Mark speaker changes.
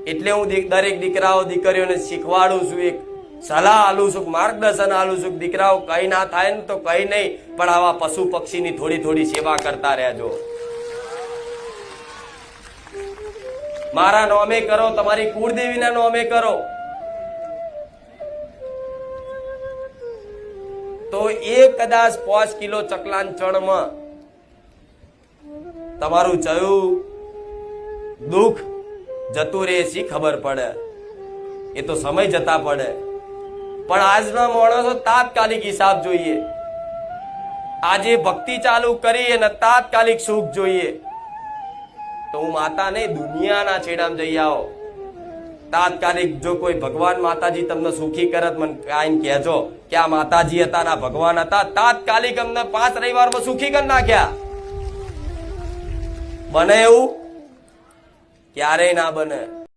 Speaker 1: એટલે હું દરેક દીકરાઓ દીકરીઓને શીખવાડું છું, એક સલાહ આલું છું, માર્ગદર્શન આલું છું. દીકરાઓ કઈ ના થાય ને તો કઈ નહીં, પણ આવા પશુ પક્ષીની થોડી થોડી સેવા કરતા રહેજો. મારા નોમે કરો, તમારી કુળદેવીના નોમે કરો, તો એક કદાચ 5 કિલો ચકલાન ચણમાં તમારું ચયું દુઃખ જતું રહે શી ખબર પડે? એ તો સમય જતા પડે. પણ આજના માણસો તાત્કાલિક હિસાબ જોઈએ. આજે ભક્તિ ચાલુ કરી અને તાત્કાલિક સુખ જોઈએ. તો હું માતા નહીં, દુનિયાના છેડામાં જઈ આવો. તાત્કાલિક જો કોઈ ભગવાન માતાજી તમને સુખી કરત, મને આઈને કહેજો કે આ માતાજી હતા ના ભગવાન હતા, તાત્કાલિક અમને 5 રવિવારમાં સુખી કરી નાખ્યા. બને એવું? ક્યારેય ના બને.